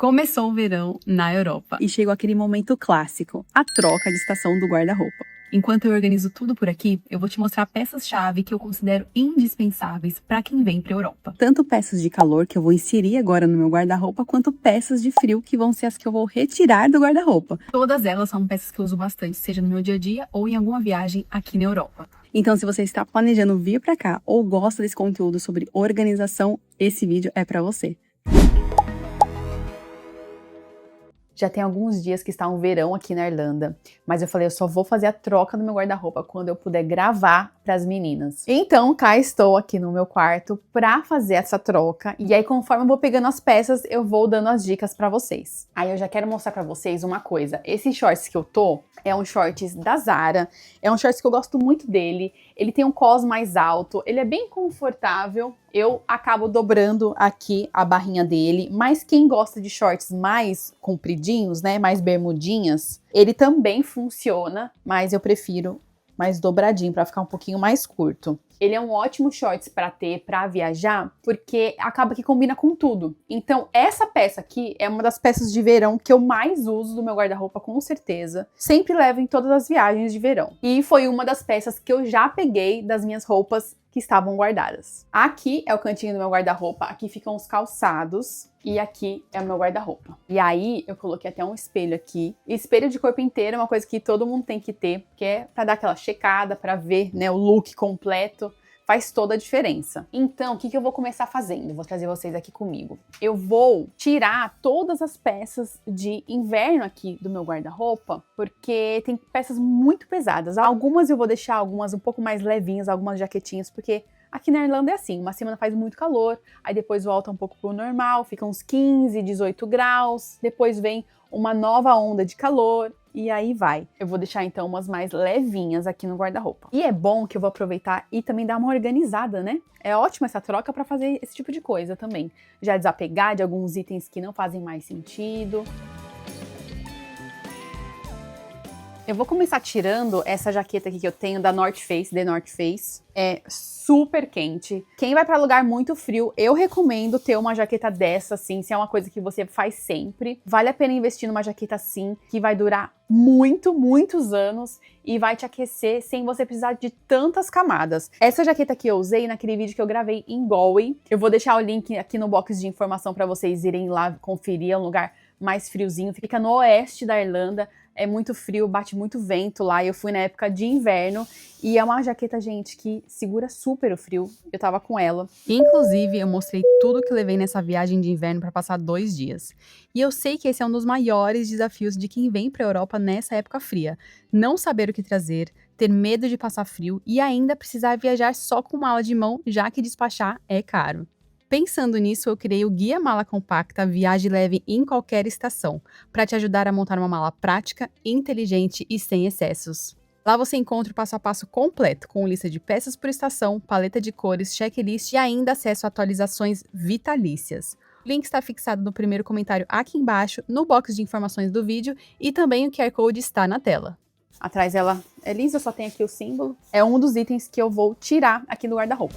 Começou o verão na Europa. E chegou aquele momento clássico, a troca de estação do guarda-roupa. Enquanto eu organizo tudo por aqui, eu vou te mostrar peças-chave que eu considero indispensáveis para quem vem para a Europa. Tanto peças de calor que eu vou inserir agora no meu guarda-roupa, quanto peças de frio que vão ser as que eu vou retirar do guarda-roupa. Todas elas são peças que eu uso bastante, seja no meu dia a dia ou em alguma viagem aqui na Europa. Então, se você está planejando vir para cá ou gosta desse conteúdo sobre organização, esse vídeo é para você. Já tem alguns dias que está um verão aqui na Irlanda, mas eu falei, eu só vou fazer a troca do meu guarda-roupa quando eu puder gravar para as meninas. Então, cá estou aqui no meu quarto para fazer essa troca, e aí conforme eu vou pegando as peças, eu vou dando as dicas para vocês. Aí eu já quero mostrar para vocês uma coisa, esse shorts que eu tô é um shorts da Zara, é um shorts que eu gosto muito dele, ele tem um cos mais alto, ele é bem confortável. Eu acabo dobrando aqui a barrinha dele, mas quem gosta de shorts mais compridinhos, né, mais bermudinhas, ele também funciona, mas eu prefiro mais dobradinho para ficar um pouquinho mais curto. Ele é um ótimo shorts para ter, para viajar, porque acaba que combina com tudo. Então, essa peça aqui é uma das peças de verão que eu mais uso do meu guarda-roupa, com certeza. Sempre levo em todas as viagens de verão. E foi uma das peças que eu já peguei das minhas roupas que estavam guardadas. Aqui é o cantinho do meu guarda-roupa, aqui ficam os calçados e aqui é o meu guarda-roupa. E aí eu coloquei até um espelho aqui. Espelho de corpo inteiro é uma coisa que todo mundo tem que ter, porque é para dar aquela checada, para ver, né, o look completo. Faz toda a diferença. Então, o que eu vou começar fazendo? Vou trazer vocês aqui comigo. Eu vou tirar todas as peças de inverno aqui do meu guarda-roupa, porque tem peças muito pesadas. Algumas eu vou deixar, algumas um pouco mais levinhas, algumas jaquetinhas, porque aqui na Irlanda é assim, uma semana faz muito calor, aí depois volta um pouco pro normal, fica uns 15, 18 graus, depois vem uma nova onda de calor, e aí vai. Eu vou deixar então umas mais levinhas aqui no guarda-roupa. E é bom que eu vou aproveitar e também dar uma organizada, né? É ótima essa troca para fazer esse tipo de coisa também. Já desapegar de alguns itens que não fazem mais sentido. Eu vou começar tirando essa jaqueta aqui que eu tenho da North Face, The North Face. É super quente. Quem vai para lugar muito frio, eu recomendo ter uma jaqueta dessa, assim, se é uma coisa que você faz sempre. Vale a pena investir numa jaqueta assim, que vai durar muitos anos e vai te aquecer sem você precisar de tantas camadas. Essa jaqueta que eu usei naquele vídeo que eu gravei em Galway. Eu vou deixar o link aqui no box de informação para vocês irem lá conferir, é um lugar mais friozinho. Fica no oeste da Irlanda. É muito frio, bate muito vento lá, eu fui na época de inverno e é uma jaqueta, gente, que segura super o frio, eu tava com ela. Inclusive, eu mostrei tudo que levei nessa viagem de inverno para passar 2 dias. E eu sei que esse é um dos maiores desafios de quem vem para a Europa nessa época fria. Não saber o que trazer, ter medo de passar frio e ainda precisar viajar só com mala de mão, já que despachar é caro. Pensando nisso, eu criei o Guia Mala Compacta Viagem Leve em Qualquer Estação, para te ajudar a montar uma mala prática, inteligente e sem excessos. Lá você encontra o passo a passo completo, com lista de peças por estação, paleta de cores, checklist e ainda acesso a atualizações vitalícias. O link está fixado no primeiro comentário aqui embaixo, no box de informações do vídeo e também o QR Code está na tela. Atrás ela é lisa, só tem aqui o símbolo. É um dos itens que eu vou tirar aqui do guarda-roupa.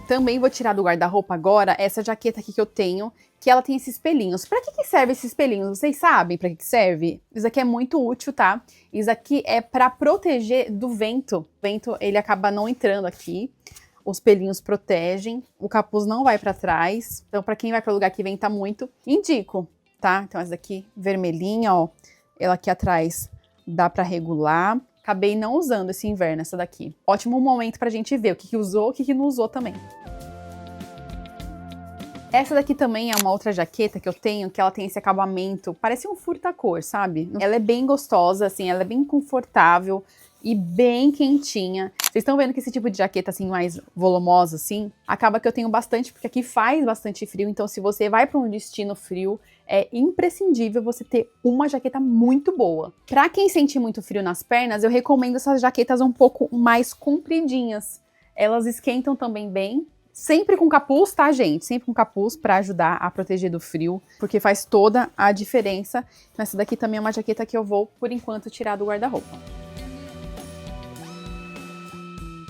Também vou tirar do guarda-roupa agora essa jaqueta aqui que eu tenho, que ela tem esses pelinhos. Pra que serve esses pelinhos? Vocês sabem pra que serve? Isso aqui é muito útil, tá? Isso aqui é pra proteger do vento. O vento, ele acaba não entrando aqui. Os pelinhos protegem, o capuz não vai pra trás. Então, pra quem vai pra lugar que venta muito, indico, tá? Então, essa daqui, vermelhinha, ó. Ela aqui atrás dá pra regular. Acabei não usando esse inverno, essa daqui. Ótimo momento pra gente ver o que usou, o que não usou também. Essa daqui também é uma outra jaqueta que eu tenho, que ela tem esse acabamento, parece um furta-cor, sabe? Ela é bem gostosa, assim, ela é bem confortável e bem quentinha. Vocês estão vendo que esse tipo de jaqueta, assim, mais volumosa, assim, acaba que eu tenho bastante, porque aqui faz bastante frio, então se você vai para um destino frio, é imprescindível você ter uma jaqueta muito boa. Pra quem sente muito frio nas pernas, eu recomendo essas jaquetas um pouco mais compridinhas. Elas esquentam também bem. Sempre com capuz, tá, gente? Sempre com capuz pra ajudar a proteger do frio, porque faz toda a diferença. Então essa daqui também é uma jaqueta que eu vou, por enquanto, tirar do guarda-roupa.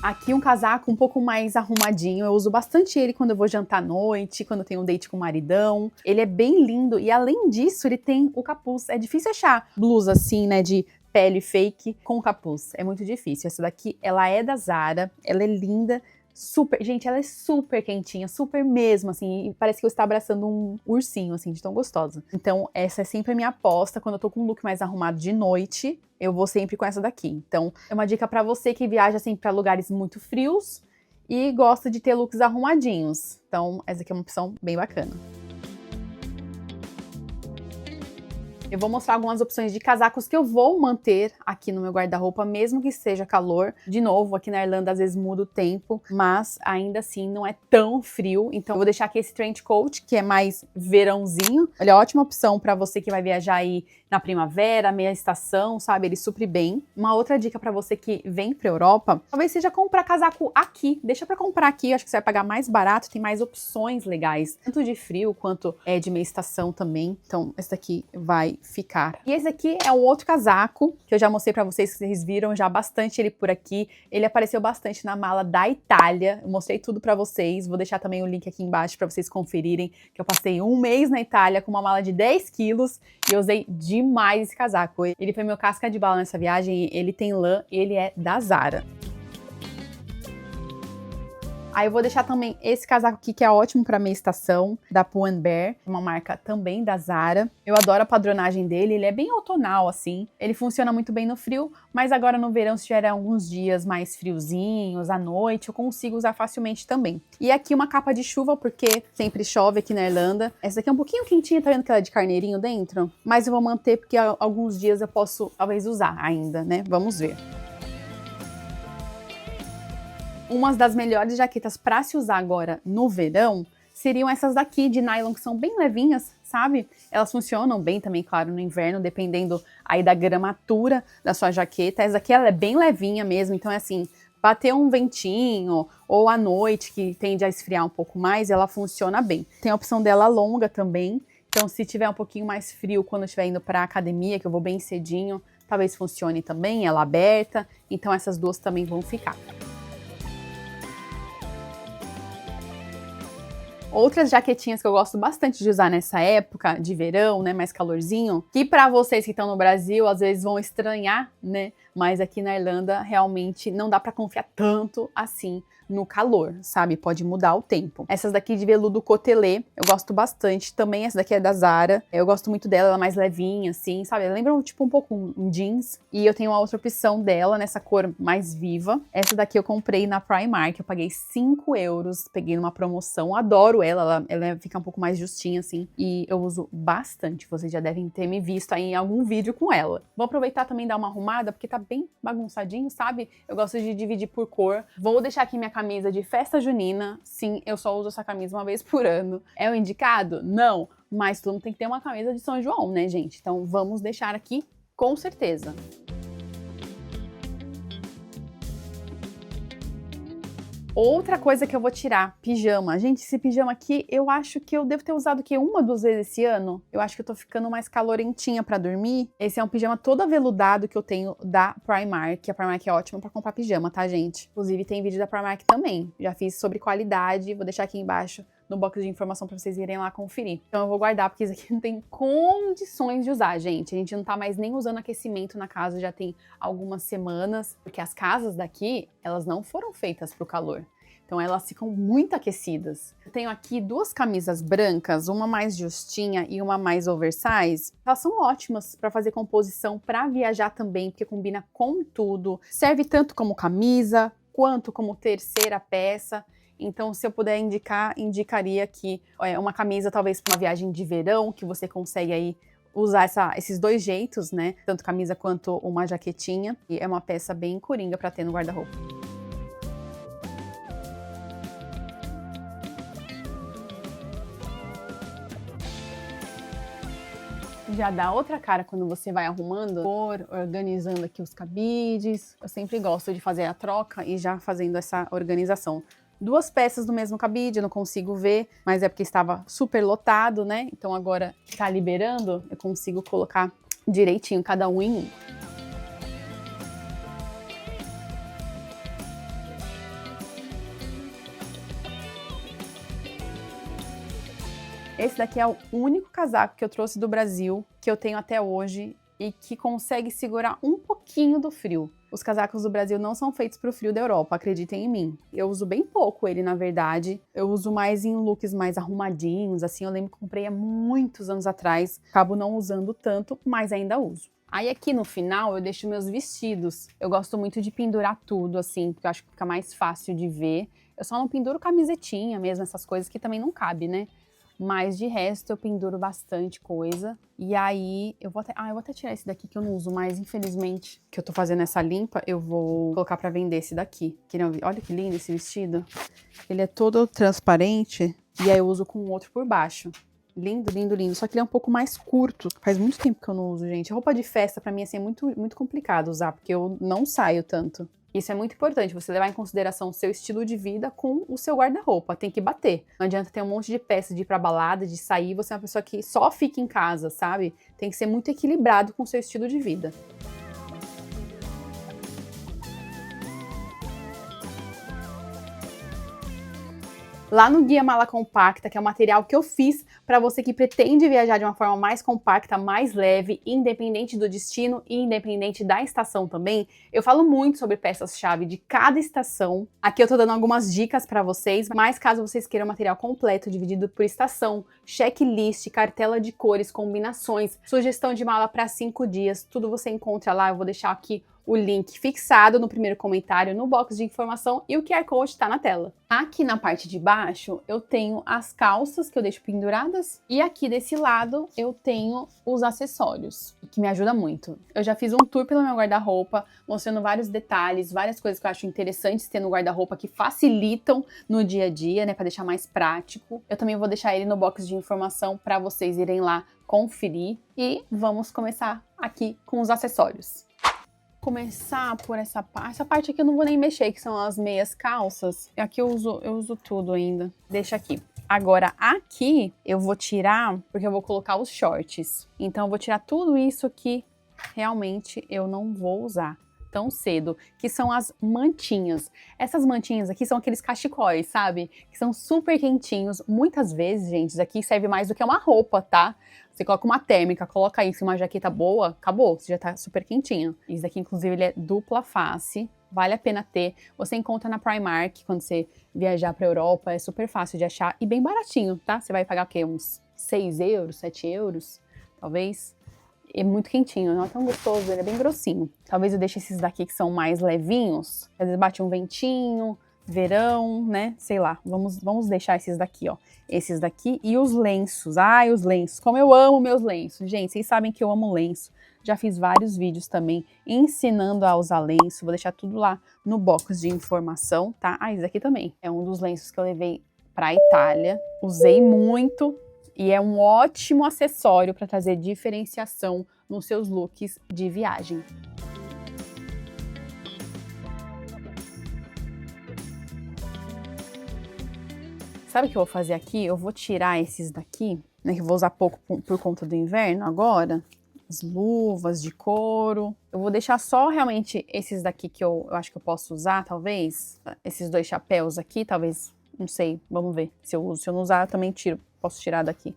Aqui um casaco um pouco mais arrumadinho, eu uso bastante ele quando eu vou jantar à noite, quando eu tenho um date com o maridão. Ele é bem lindo e além disso ele tem o capuz. É difícil achar blusa assim, né, de pele fake com capuz. É muito difícil. Essa daqui, ela é da Zara, ela é linda. Super, gente, ela é super quentinha, super mesmo, assim, e parece que eu estou abraçando um ursinho, assim, de tão gostosa. Então, essa é sempre a minha aposta, quando eu tô com um look mais arrumado de noite, eu vou sempre com essa daqui. Então, é uma dica pra você que viaja, assim, pra lugares muito frios e gosta de ter looks arrumadinhos. Então, essa aqui é uma opção bem bacana. Eu vou mostrar algumas opções de casacos que eu vou manter aqui no meu guarda-roupa, mesmo que seja calor. De novo, aqui na Irlanda às vezes muda o tempo, mas ainda assim não é tão frio. Então eu vou deixar aqui esse trench coat, que é mais verãozinho. Ele é ótima opção para você que vai viajar aí na primavera, meia estação, sabe? Ele supre bem. Uma outra dica para você que vem pra Europa, talvez seja comprar casaco aqui. Deixa para comprar aqui, eu acho que você vai pagar mais barato, tem mais opções legais, tanto de frio quanto de meia estação também. Então esse daqui vai ficar. E esse aqui é um outro casaco que eu já mostrei pra vocês, que vocês viram já bastante ele por aqui. Ele apareceu bastante na mala da Itália. Eu mostrei tudo pra vocês. Vou deixar também o link aqui embaixo pra vocês conferirem, que eu passei um mês na Itália com uma mala de 10 quilos e eu usei demais esse casaco. Ele foi meu casca de bala nessa viagem. Ele tem lã, ele é da Zara. Aí eu vou deixar também esse casaco aqui, que é ótimo para meia estação, da Pull & Bear, uma marca também da Zara. Eu adoro a padronagem dele, ele é bem outonal, assim. Ele funciona muito bem no frio, mas agora no verão, se tiver alguns dias mais friozinhos, à noite, eu consigo usar facilmente também. E aqui uma capa de chuva, porque sempre chove aqui na Irlanda. Essa aqui é um pouquinho quentinha, tá vendo que ela é de carneirinho dentro? Mas eu vou manter, porque alguns dias eu posso, talvez, usar ainda, né? Vamos ver. Umas das melhores jaquetas para se usar agora no verão seriam essas daqui de nylon, que são bem levinhas, sabe? Elas funcionam bem também, claro, no inverno, dependendo aí da gramatura da sua jaqueta. Essa aqui ela é bem levinha mesmo, então é assim, bater um ventinho ou à noite, que tende a esfriar um pouco mais, ela funciona bem. Tem a opção dela longa também, então se tiver um pouquinho mais frio quando eu estiver indo para academia, que eu vou bem cedinho, talvez funcione também, ela aberta, então essas duas também vão ficar. Outras jaquetinhas que eu gosto bastante de usar nessa época de verão, né, mais calorzinho, que para vocês que estão no Brasil, às vezes vão estranhar, né, mas aqui na Irlanda realmente não dá para confiar tanto assim no calor, sabe? Pode mudar o tempo. Essas daqui de veludo cotelê, eu gosto bastante. Também essa daqui é da Zara. Eu gosto muito dela, ela é mais levinha, assim, sabe? Lembra tipo um pouco um jeans. E eu tenho uma outra opção dela, nessa cor mais viva. Essa daqui eu comprei na Primark, eu paguei 5 euros, peguei numa promoção. Adoro ela fica um pouco mais justinha, assim. E eu uso bastante, vocês já devem ter me visto aí em algum vídeo com ela. Vou aproveitar também e dar uma arrumada, porque tá bem bagunçadinho, sabe? Eu gosto de dividir por cor. Vou deixar aqui minha camisa de festa junina. Sim, eu só uso essa camisa uma vez por ano. É o indicado? Não. Mas todo mundo tem que ter uma camisa de São João, né, gente? Então vamos deixar aqui com certeza. Outra coisa que eu vou tirar, pijama. Gente, esse pijama aqui, eu acho que eu devo ter usado o quê? 1 ou 2 vezes esse ano. Eu acho que eu tô ficando mais calorentinha pra dormir. Esse é um pijama todo aveludado que eu tenho da Primark. A Primark é ótima pra comprar pijama, tá, gente? Inclusive tem vídeo da Primark também. Já fiz sobre qualidade, vou deixar aqui embaixo no box de informação pra vocês irem lá conferir. Então eu vou guardar, porque isso aqui não tem condições de usar, gente. A gente não tá mais nem usando aquecimento na casa, já tem algumas semanas, porque as casas daqui, elas não foram feitas pro calor. Então elas ficam muito aquecidas. Eu tenho aqui 2 camisas brancas, uma mais justinha e uma mais oversize. Elas são ótimas para fazer composição, para viajar também, porque combina com tudo. Serve tanto como camisa, quanto como terceira peça. Então, se eu puder indicar, indicaria que uma camisa talvez para uma viagem de verão, que você consegue aí usar esses 2 jeitos, né? Tanto camisa quanto uma jaquetinha. E é uma peça bem coringa para ter no guarda-roupa. Já dá outra cara quando você vai arrumando, organizando aqui os cabides. Eu sempre gosto de fazer a troca e já fazendo essa organização. 2 peças do mesmo cabide, eu não consigo ver, mas é porque estava super lotado, né? Então agora tá liberando, eu consigo colocar direitinho cada um em um. Esse daqui é o único casaco que eu trouxe do Brasil, que eu tenho até hoje e que consegue segurar um pouquinho do frio. Os casacos do Brasil não são feitos para o frio da Europa, acreditem em mim. Eu uso bem pouco ele, na verdade. Eu uso mais em looks mais arrumadinhos, assim. Eu lembro que comprei há muitos anos atrás. Acabo não usando tanto, mas ainda uso. Aí aqui no final eu deixo meus vestidos. Eu gosto muito de pendurar tudo, assim, porque eu acho que fica mais fácil de ver. Eu só não penduro camisetinha mesmo, essas coisas que também não cabe, né? Mas de resto eu penduro bastante coisa. E aí eu vou até tirar esse daqui que eu não uso mais, infelizmente. Que eu tô fazendo essa limpa, eu vou colocar pra vender esse daqui. Olha que lindo esse vestido. Ele é todo transparente e aí eu uso com outro por baixo. Lindo, lindo, lindo. Só que ele é um pouco mais curto. Faz muito tempo que eu não uso, gente. Roupa de festa pra mim assim, é muito complicado usar, porque eu não saio tanto. Isso é muito importante, você levar em consideração o seu estilo de vida com o seu guarda-roupa, tem que bater. Não adianta ter um monte de peça de ir pra balada, de sair, você é uma pessoa que só fica em casa, sabe? Tem que ser muito equilibrado com o seu estilo de vida. Lá no Guia Mala Compacta, que é o material que eu fiz para você que pretende viajar de uma forma mais compacta, mais leve, independente do destino e independente da estação também, eu falo muito sobre peças-chave de cada estação. Aqui eu tô dando algumas dicas para vocês, mas caso vocês queiram material completo, dividido por estação, checklist, cartela de cores, combinações, sugestão de mala para 5 dias, tudo você encontra lá. Eu vou deixar aqui o link fixado no primeiro comentário, no box de informação, e o QR Code está na tela. Aqui na parte de baixo eu tenho as calças que eu deixo penduradas e aqui desse lado eu tenho os acessórios, que me ajuda muito. Eu já fiz um tour pelo meu guarda-roupa, mostrando vários detalhes, várias coisas que eu acho interessantes ter no guarda-roupa que facilitam no dia a dia, né, para deixar mais prático. Eu também vou deixar ele no box de informação para vocês irem lá conferir e vamos começar aqui com os acessórios. Começar por essa parte aqui eu não vou nem mexer, que são as meias calças. Aqui eu uso tudo ainda. Deixa aqui. Agora aqui eu vou tirar, porque eu vou colocar os shorts. Então eu vou tirar tudo isso que realmente eu não vou usar tão cedo, que são as mantinhas. Essas mantinhas aqui são aqueles cachecóis, sabe? Que são super quentinhos. Muitas vezes, gente, isso aqui serve mais do que uma roupa, tá? Você coloca uma térmica, coloca isso em uma jaqueta boa, acabou, você já tá super quentinho. Isso daqui, inclusive, ele é dupla face, vale a pena ter. Você encontra na Primark, quando você viajar pra Europa, é super fácil de achar e bem baratinho, tá? Você vai pagar o quê? Uns 6 euros, 7 euros, talvez. É muito quentinho, não é tão gostoso, ele é bem grossinho. Talvez eu deixe esses daqui que são mais levinhos, às vezes bate um ventinho, verão, né? Sei lá, vamos deixar esses daqui, ó. Esses daqui e os lenços. Ai, os lenços, como eu amo meus lenços. Gente, vocês sabem que eu amo lenço. Já fiz vários vídeos também ensinando a usar lenço. Vou deixar tudo lá no box de informação, tá? Ah, esse daqui também. É um dos lenços que eu levei pra Itália. Usei muito. E é um ótimo acessório para trazer diferenciação nos seus looks de viagem. Sabe o que eu vou fazer aqui? Eu vou tirar esses daqui, né, que eu vou usar pouco por conta do inverno agora. As luvas de couro. Eu vou deixar só realmente esses daqui que eu acho que eu posso usar, talvez. Esses 2 chapéus aqui, talvez, não sei, vamos ver se eu uso. Se eu não usar, eu também tiro, posso tirar daqui.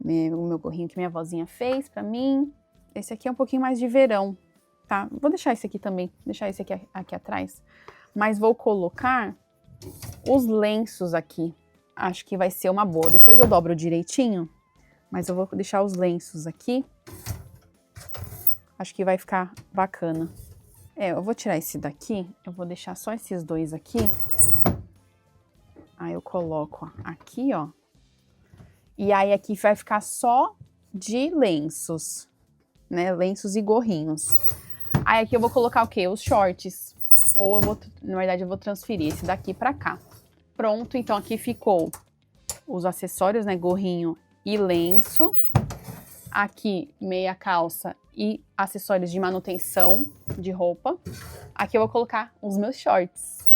O meu gorrinho que minha vozinha fez pra mim. Esse aqui é um pouquinho mais de verão, tá? Vou deixar esse aqui também, deixar esse aqui atrás. Mas vou colocar os lenços aqui. Acho que vai ser uma boa. Depois eu dobro direitinho, mas eu vou deixar os lenços aqui. Acho que vai ficar bacana. Eu vou tirar esse daqui, eu vou deixar só esses 2 aqui. Aí eu coloco aqui, ó. E aí aqui vai ficar só de lenços, né? Lenços e gorrinhos. Aí aqui eu vou colocar o quê? Os shorts. Ou na verdade eu vou transferir esse daqui pra cá. Pronto, então aqui ficou os acessórios, né? Gorrinho e lenço. Aqui meia calça e acessórios de manutenção de roupa. Aqui eu vou colocar os meus shorts.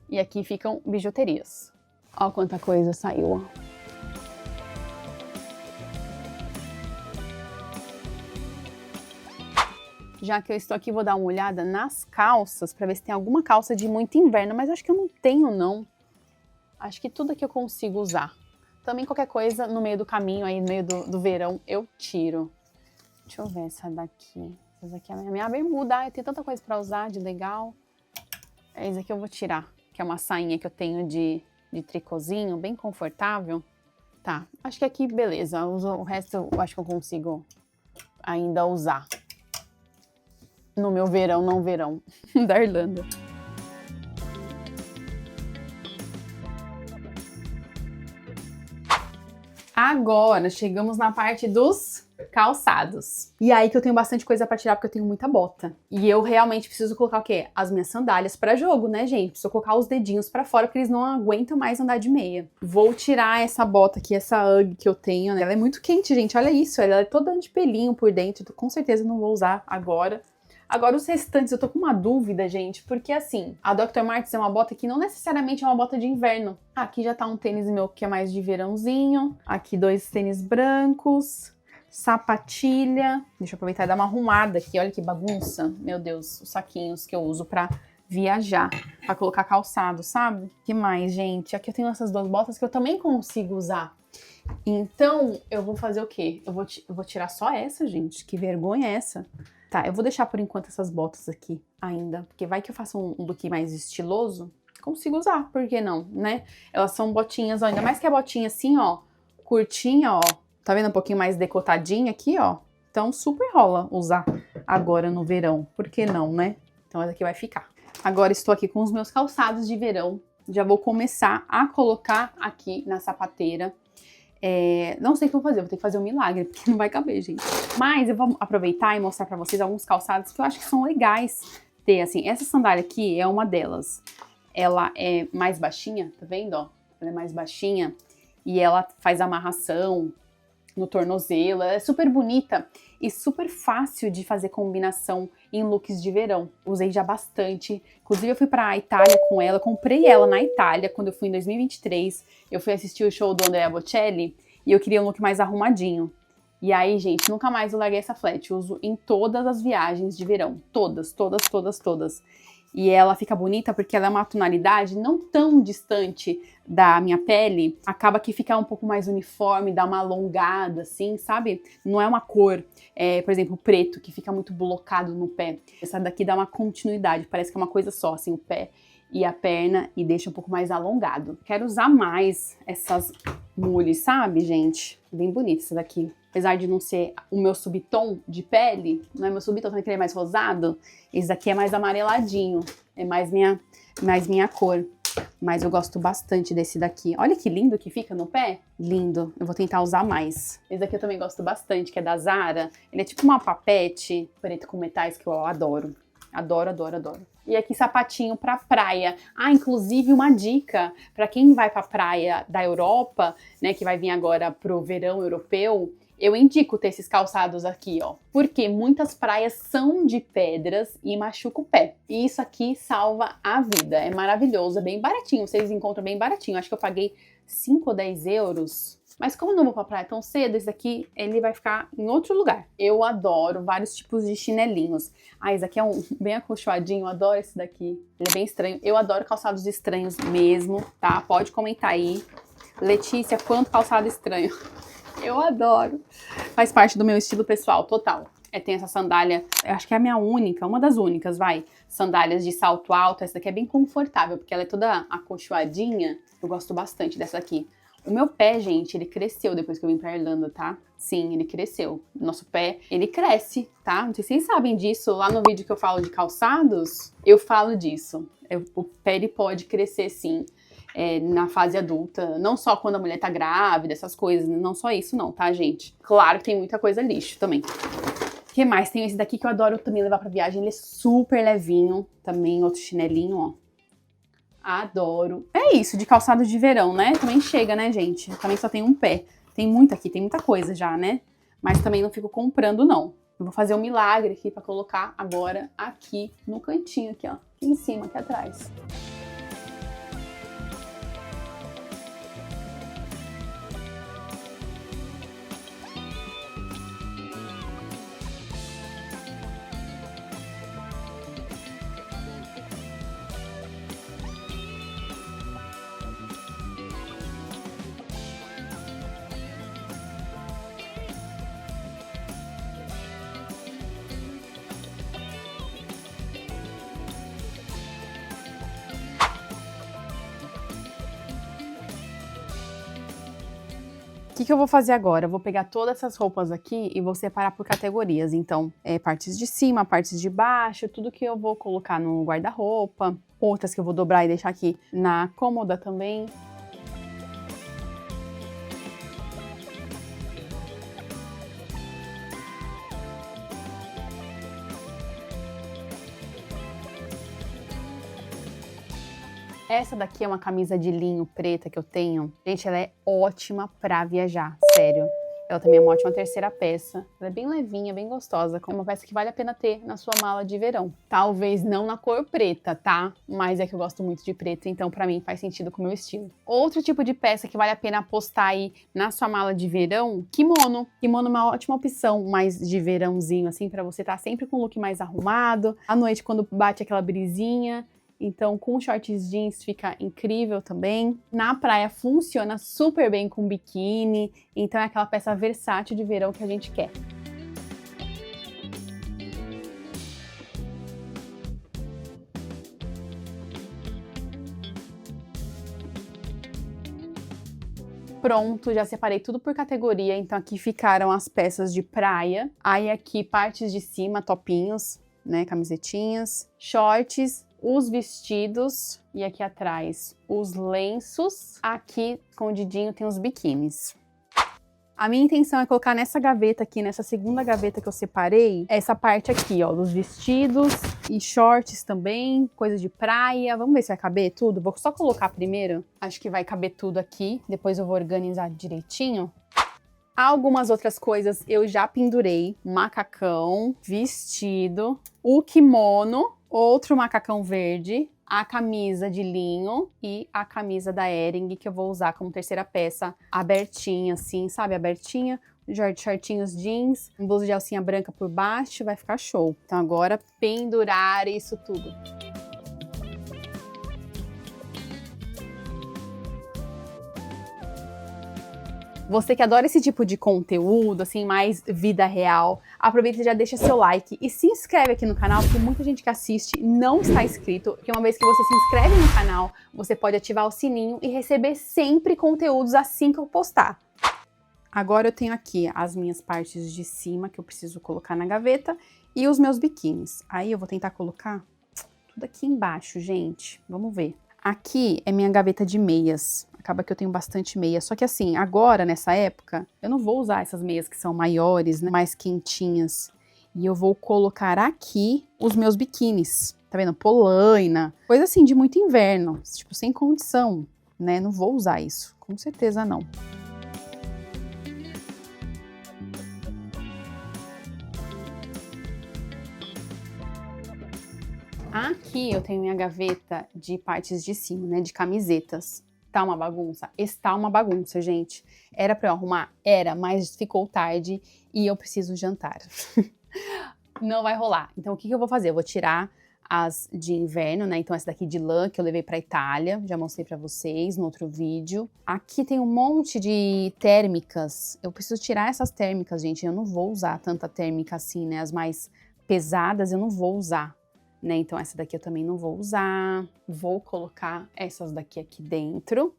E aqui ficam bijuterias. Ó quanta coisa saiu, ó. Já que eu estou aqui, vou dar uma olhada nas calças para ver se tem alguma calça de muito inverno, mas acho que eu não tenho, não. Acho que tudo aqui eu consigo usar. Também qualquer coisa no meio do caminho, aí no meio do verão, eu tiro. Deixa eu ver essa daqui. Essa daqui é a minha bermuda. Ai, tem tanta coisa pra usar de legal. Essa aqui eu vou tirar, que é uma sainha que eu tenho de tricôzinho, bem confortável. Tá, acho que aqui, beleza. O resto eu acho que eu consigo ainda usar. No meu verão, não verão, da Irlanda. Agora, chegamos na parte dos calçados. E aí que eu tenho bastante coisa pra tirar, porque eu tenho muita bota. E eu realmente preciso colocar o quê? As minhas sandálias pra jogo, né, gente? Preciso colocar os dedinhos pra fora, porque eles não aguentam mais andar de meia. Vou tirar essa bota aqui, essa Ugg que eu tenho, né? Ela é muito quente, gente, olha isso. Ela é toda de pelinho por dentro, com certeza não vou usar agora. Agora, os restantes, eu tô com uma dúvida, gente, porque assim, a Dr. Martens é uma bota que não necessariamente é uma bota de inverno. Aqui já tá um tênis meu que é mais de verãozinho. Aqui 2 tênis brancos, sapatilha. Deixa eu aproveitar e dar uma arrumada aqui, olha que bagunça. Meu Deus, os saquinhos que eu uso pra viajar, pra colocar calçado, sabe? Que mais, gente? Aqui eu tenho essas 2 botas que eu também consigo usar. Então, eu vou fazer o quê? Eu vou tirar só essa, gente. Que vergonha é essa? Tá, eu vou deixar por enquanto essas botas aqui ainda, porque vai que eu faço um look mais estiloso, consigo usar, por que não, né? Elas são botinhas, ó, ainda mais que a botinha assim, ó, curtinha, ó, tá vendo um pouquinho mais decotadinha aqui, ó? Então super rola usar agora no verão, por que não, né? Então essa aqui vai ficar. Agora estou aqui com os meus calçados de verão, já vou começar a colocar aqui na sapateira. Não sei o que eu vou fazer, vou ter que fazer um milagre, porque não vai caber, gente. Mas eu vou aproveitar e mostrar pra vocês alguns calçados que eu acho que são legais ter, assim. Essa sandália aqui é uma delas. Ela é mais baixinha, tá vendo, ó? Ela é mais baixinha e ela faz amarração no tornozelo. Ela é super bonita e super fácil de fazer combinação em looks de verão. Usei já bastante. Inclusive, eu fui pra Itália com ela. Comprei ela na Itália quando eu fui em 2023. Eu fui assistir o show do Andrea Bocelli e eu queria um look mais arrumadinho. E aí, gente, nunca mais eu larguei essa flat. Eu uso em todas as viagens de verão. Todas, todas, todas, todas. E ela fica bonita porque ela é uma tonalidade não tão distante da minha pele. Acaba que fica um pouco mais uniforme, dá uma alongada, assim, sabe? Não é uma cor, por exemplo, preto, que fica muito blocado no pé. Essa daqui dá uma continuidade, parece que é uma coisa só, assim, o pé e a perna, e deixa um pouco mais alongado. Quero usar mais essas mules, sabe, gente? Bem bonita essa daqui. Apesar de não ser o meu subtom de pele, não é meu subtom, também que ele é mais rosado, esse daqui é mais amareladinho, é mais minha cor. Mas eu gosto bastante desse daqui. Olha que lindo que fica no pé. Lindo. Eu vou tentar usar mais. Esse daqui eu também gosto bastante, que é da Zara. Ele é tipo uma papete preto com metais que eu adoro. Adoro, adoro, adoro. E aqui sapatinho pra praia. Ah, inclusive uma dica pra quem vai pra praia da Europa, né, que vai vir agora pro verão europeu, eu indico ter esses calçados aqui, ó. Porque muitas praias são de pedras e machuca o pé. E isso aqui salva a vida. É maravilhoso, é bem baratinho. Vocês encontram bem baratinho. Acho que eu paguei 5 ou 10 euros. Mas como eu não vou pra praia tão cedo, esse daqui, ele vai ficar em outro lugar. Eu adoro vários tipos de chinelinhos. Ah, esse aqui é um bem acolchoadinho, eu adoro esse daqui. Ele é bem estranho. Eu adoro calçados estranhos mesmo, tá? Pode comentar aí. Letícia, quanto calçado estranho? Eu adoro. Faz parte do meu estilo pessoal, total. Tem essa sandália, eu acho que é a minha única, uma das únicas, vai. Sandálias de salto alto. Essa daqui é bem confortável, porque ela é toda acolchoadinha. Eu gosto bastante dessa aqui. O meu pé, gente, ele cresceu depois que eu vim pra Irlanda, tá? Sim, ele cresceu. Nosso pé, ele cresce, tá? Não sei se vocês sabem disso. Lá no vídeo que eu falo de calçados, eu falo disso. O pé, ele pode crescer, sim. Na fase adulta, não só quando a mulher tá grávida, essas coisas, não só isso não, tá, gente? Claro que tem muita coisa lixo também. O que mais? Tem esse daqui que eu adoro também levar pra viagem, ele é super levinho, também outro chinelinho, ó. Adoro. É isso, de calçado de verão, né? Também chega, né, gente? Também só tem um pé. Tem muito aqui, tem muita coisa já, né? Mas também não fico comprando, não. Eu vou fazer um milagre aqui pra colocar agora aqui no cantinho, aqui, ó. Aqui em cima, aqui atrás. que eu vou fazer agora? Eu vou pegar todas essas roupas aqui e vou separar por categorias. Então, partes de cima, partes de baixo, tudo que eu vou colocar no guarda-roupa. Outras que eu vou dobrar e deixar aqui na cômoda também. Essa daqui é uma camisa de linho preta que eu tenho. Gente, ela é ótima pra viajar, sério. Ela também é uma ótima terceira peça. Ela é bem levinha, bem gostosa. É uma peça que vale a pena ter na sua mala de verão. Talvez não na cor preta, tá? Mas é que eu gosto muito de preto, então pra mim faz sentido com o meu estilo. Outro tipo de peça que vale a pena apostar aí na sua mala de verão, kimono. Kimono é uma ótima opção, mais de verãozinho, assim, pra você estar sempre com o look mais arrumado. À noite, quando bate aquela brisinha. Então, com shorts jeans fica incrível também. Na praia funciona super bem com biquíni. Então, é aquela peça versátil de verão que a gente quer. Pronto, já separei tudo por categoria. Então, aqui ficaram as peças de praia. Aí, aqui, partes de cima, topinhos, né, camisetinhas, shorts, os vestidos e aqui atrás os lenços. Aqui, escondidinho, tem os biquínis. A minha intenção é colocar nessa gaveta aqui, nessa segunda gaveta que eu separei, essa parte aqui, ó, dos vestidos e shorts também, coisa de praia. Vamos ver se vai caber tudo? Vou só colocar primeiro. Acho que vai caber tudo aqui, depois eu vou organizar direitinho. Algumas outras coisas eu já pendurei. Macacão, vestido, o kimono, outro macacão verde, a camisa de linho e a camisa da Hering, que eu vou usar como terceira peça, abertinha assim, sabe? Abertinha, shortinhos jeans, um blusa de alcinha branca por baixo, vai ficar show. Então agora, pendurar isso tudo. Você que adora esse tipo de conteúdo, assim, mais vida real, aproveita e já deixa seu like e se inscreve aqui no canal, porque muita gente que assiste não está inscrito, porque uma vez que você se inscreve no canal, você pode ativar o sininho e receber sempre conteúdos assim que eu postar. Agora eu tenho aqui as minhas partes de cima que eu preciso colocar na gaveta e os meus biquínis. Aí eu vou tentar colocar tudo aqui embaixo, gente. Vamos ver. Aqui é minha gaveta de meias. Acaba que eu tenho bastante meia. Só que assim, agora, nessa época, eu não vou usar essas meias que são maiores, né, mais quentinhas. E eu vou colocar aqui os meus biquínis. Tá vendo? Polaina. Coisa assim de muito inverno. Tipo, sem condição, né? Não vou usar isso. Com certeza não. Aqui eu tenho minha gaveta de partes de cima, né? De camisetas. Tá uma bagunça? Está uma bagunça, gente. Era pra eu arrumar? Era, mas ficou tarde e eu preciso jantar. Não vai rolar. Então, o que eu vou fazer? Eu vou tirar as de inverno, né? Então, essa daqui de lã que eu levei pra Itália. Já mostrei pra vocês no outro vídeo. Aqui tem um monte de térmicas. Eu preciso tirar essas térmicas, gente. Eu não vou usar tanta térmica assim, né? As mais pesadas eu não vou usar. Né? Então, essa daqui eu também não vou usar. Vou colocar essas daqui aqui dentro,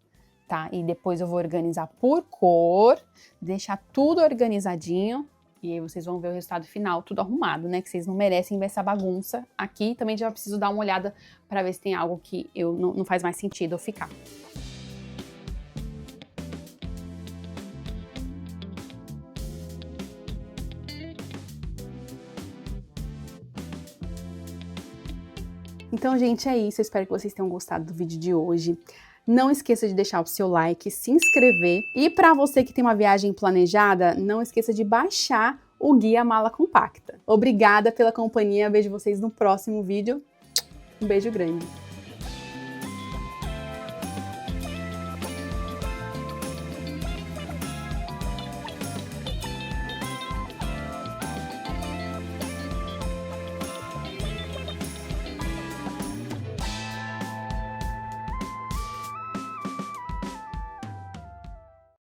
tá? E depois eu vou organizar por cor, deixar tudo organizadinho. E aí vocês vão ver o resultado final, tudo arrumado, né? Que vocês não merecem ver essa bagunça. Aqui também já preciso dar uma olhada para ver se tem algo que não faz mais sentido eu ficar. Então, gente, é isso. Eu espero que vocês tenham gostado do vídeo de hoje. Não esqueça de deixar o seu like, se inscrever. E para você que tem uma viagem planejada, não esqueça de baixar o Guia Mala Compacta. Obrigada pela companhia. Vejo vocês no próximo vídeo. Um beijo grande.